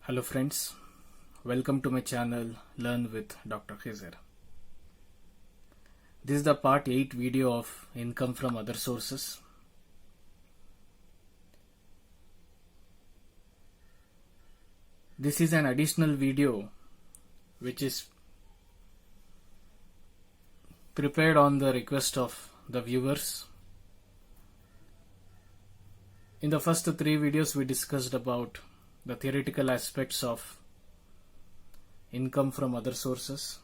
Hello friends, welcome to my channel Learn with Dr. Khizer. This is the part 8 video of income from other sources. This is an additional video which is prepared on the request of the viewers. In the first 3 videos we discussed about the theoretical aspects of income from other sources.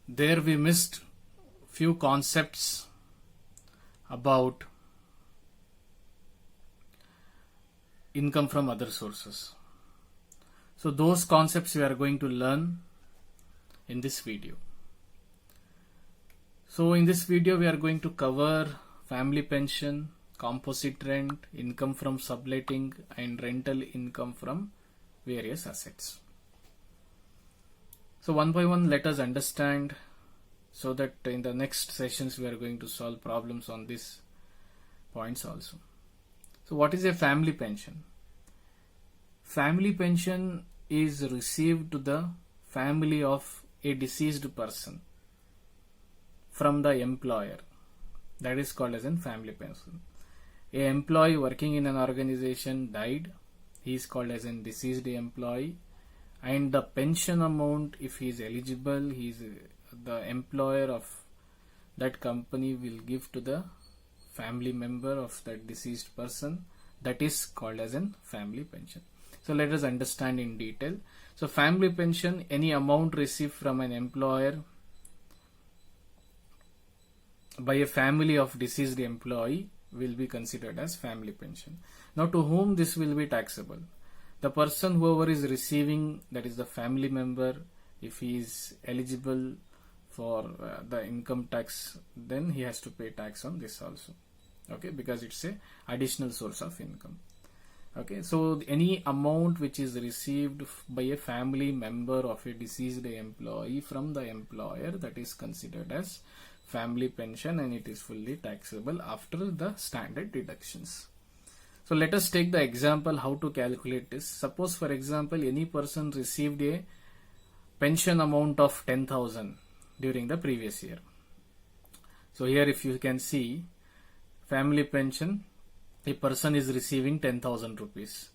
There we missed few concepts about income from other sources. So those concepts we are going to learn in this video. So in this video we are going to cover family pension, composite rent, income from subletting, and rental income from various assets. So one by one let us understand, so that in the next sessions we are going to solve problems on these points also. So what is a family pension? Family pension is received to the family of a deceased person from the employer. That is called as a family pension. A employee working in an organization died, he is called as a deceased employee, and the pension amount, if he is eligible, the employer of that company will give to the family member of that deceased person. That is called as a family pension. So let us understand in detail. So family pension, any amount received from an employer by a family of deceased employee will be considered as family pension. Now to whom this will be taxable? The person whoever is receiving, that is the family member, if he is eligible for the income tax, then he has to pay tax on this also. Okay, because it's a additional source of income. Okay, so any amount which is received by a family member of a deceased employee from the employer, that is considered as family pension, and it is fully taxable after the standard deductions. So let us take the example how to calculate this. Suppose for example any person received a pension amount of 10,000 during the previous year. So here if you can see, family pension, a person is receiving 10,000 rupees.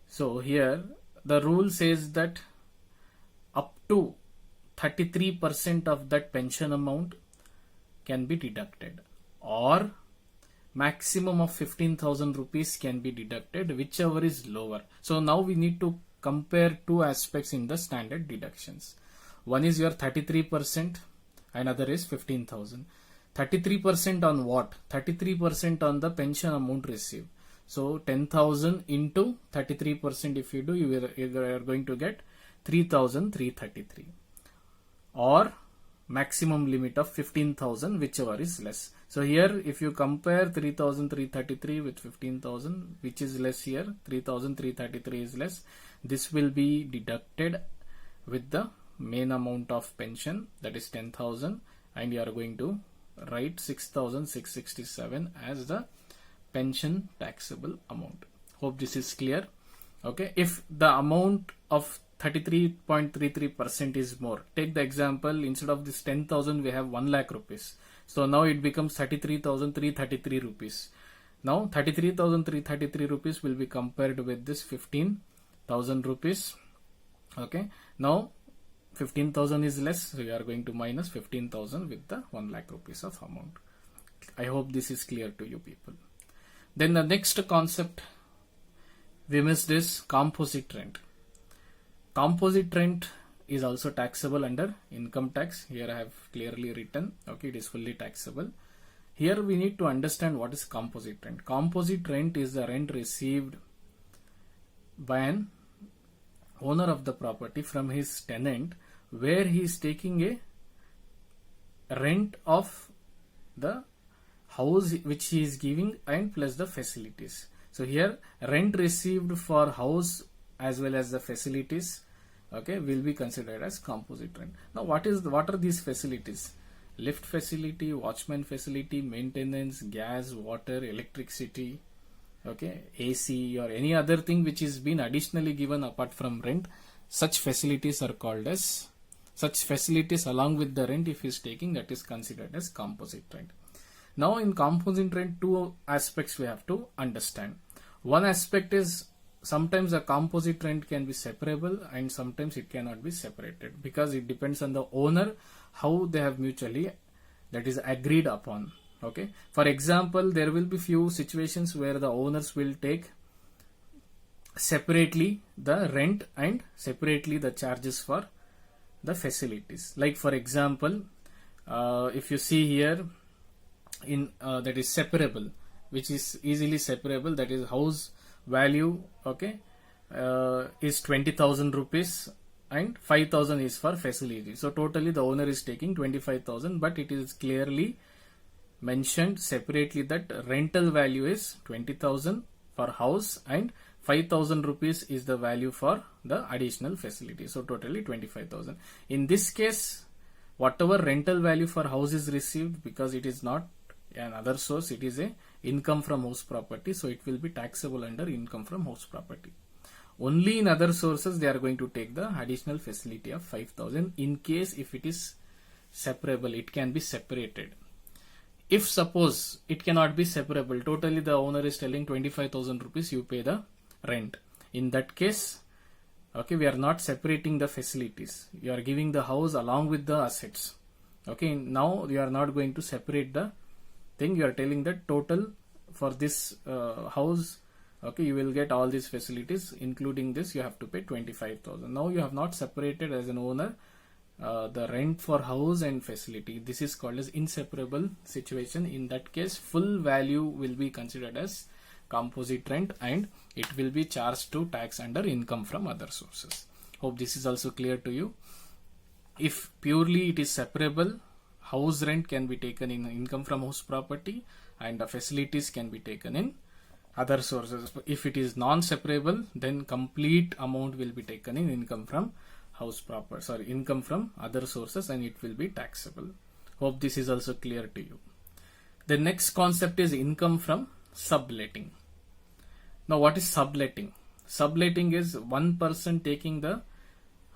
So here the rule says that up to 33% of that pension amount can be deducted, or maximum of 15,000 rupees can be deducted, whichever is lower. So now we need to compare two aspects in the standard deductions. One is your 33% and other is 15,000. 33% on what? 33% on the pension amount received. So 10,000 into 33% if you do, you are going to get 3,333, or maximum limit of 15,000, whichever is less. So here if you compare 3,333 with 15,000, which is less here, 3,333 is less, this will be deducted with the main amount of pension, that is 10,000, and you are going to write 6,667 as the pension taxable amount. Hope this is clear. Okay, if the amount of 33.33% is more, take the example, instead of this 10,000 we have 1 lakh rupees. So now it becomes 33,333 rupees. Now 33,333 rupees will be compared with this 15,000 rupees. Okay, now 15,000 is less, so we are going to minus 15,000 with the 1 lakh rupees of amount. I hope this is clear to you people. Then the next concept we missed is composite rent. Composite rent is also taxable under income tax. Here I have clearly written, okay, it is fully taxable. Here we need to understand what is composite rent. Composite rent is the rent received by an owner of the property from his tenant, where he is taking a rent of the house which he is giving and plus the facilities. So here rent received for house as well as the facilities, okay, will be considered as composite rent. Now what are these facilities? Lift facility, watchman facility, maintenance, gas, water, electricity, okay, AC or any other thing which is been additionally given apart from rent, such facilities are called as, such facilities along with the rent if he is taking, that is considered as composite rent. Now in composite rent, two aspects we have to understand. One aspect is sometimes a composite rent can be separable and sometimes it cannot be separated, because it depends on the owner how they have mutually, that is, agreed upon. Okay, for example, there will be few situations where the owners will take separately the rent and separately the charges for the facilities. Like for example, if you see here in that is separable, which is easily separable, that is house value, okay, is 20,000 rupees and 5,000 is for facility. So totally the owner is taking 25,000, but it is clearly mentioned separately that rental value is 20,000 for house and 5,000 rupees is the value for the additional facility. So totally 25,000. In this case, whatever rental value for house is received, because it is not another source, it is a income from house property, so it will be taxable under income from house property. Only in other sources they are going to take the additional facility of 5,000 in case if it is separable, it can be separated. If suppose it cannot be separable, totally the owner is telling 25,000 rupees you pay the rent. In that case, okay, we are not separating the facilities. You are giving the house along with the assets. Okay, now you are not going to separate the thing. You are telling that total for this house, okay, you will get all these facilities, including this you have to pay 25,000. Now you have not separated as an owner the rent for house and facility. This is called as inseparable situation. In that case, full value will be considered as composite rent and it will be charged to tax under income from other sources. Hope this is also clear to you. If purely it is separable, house rent can be taken in income from house property and the facilities can be taken in other sources. If it is non-separable, then complete amount will be taken in income from income from other sources and it will be taxable. Hope this is also clear to you. The next concept is income from subletting. Now what is subletting? Subletting is one person taking the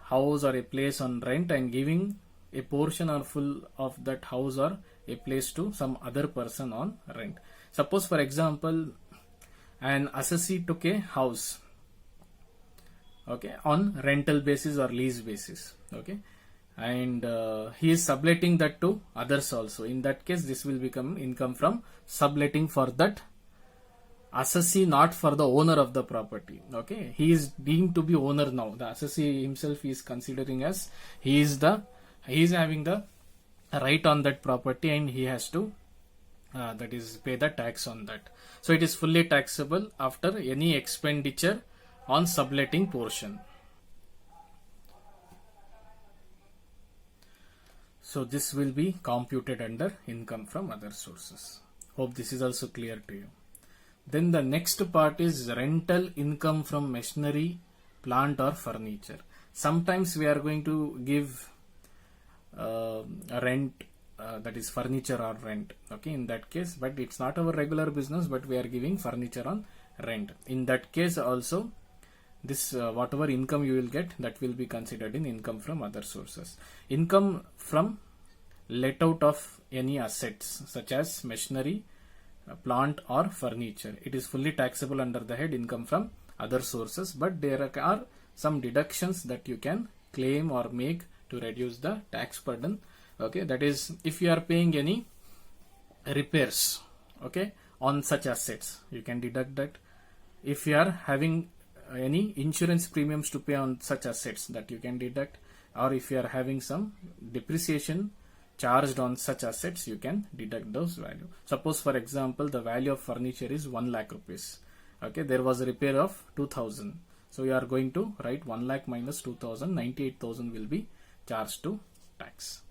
house or a place on rent and giving a portion or full of that house or a place to some other person on rent. Suppose for example, an assessee took a house, okay, on rental basis or lease basis, okay, and he is subletting that to others also. In that case, this will become income from subletting for that assessee, not for the owner of the property. Okay, he is deemed to be owner now. The assessee himself is considering as he is having the right on that property and he has to that is pay the tax on that. So it is fully taxable after any expenditure on subletting portion. So this will be computed under income from other sources. Hope this is also clear to you. Then the next part is rental income from machinery, plant or furniture. Sometimes we are going to give rent, that is furniture or rent, okay, in that case, but it's not our regular business, but we are giving furniture on rent. In that case also, this whatever income you will get, that will be considered in income from other sources. Income from let out of any assets such as machinery, plant or furniture, it is fully taxable under the head income from other sources, but there are some deductions that you can claim or make to reduce the tax burden. Okay, that is, if you are paying any repairs, okay, on such assets, you can deduct that. If you are having any insurance premiums to pay on such assets, that you can deduct, or if you are having some depreciation charged on such assets, you can deduct those value. Suppose for example, the value of furniture is 1 lakh rupees. Okay, there was a repair of 2,000. So you are going to write 1 lakh minus 2,000, 98,000 will be charged to tax.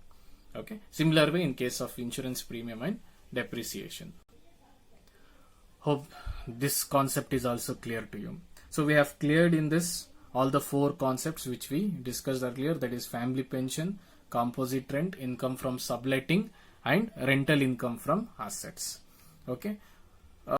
Okay, similar way in case of insurance premium and depreciation. Hope this concept is also clear to you. So we have cleared in this all the 4 concepts which we discussed earlier, that is family pension, composite rent, income from subletting and rental income from assets. Okay,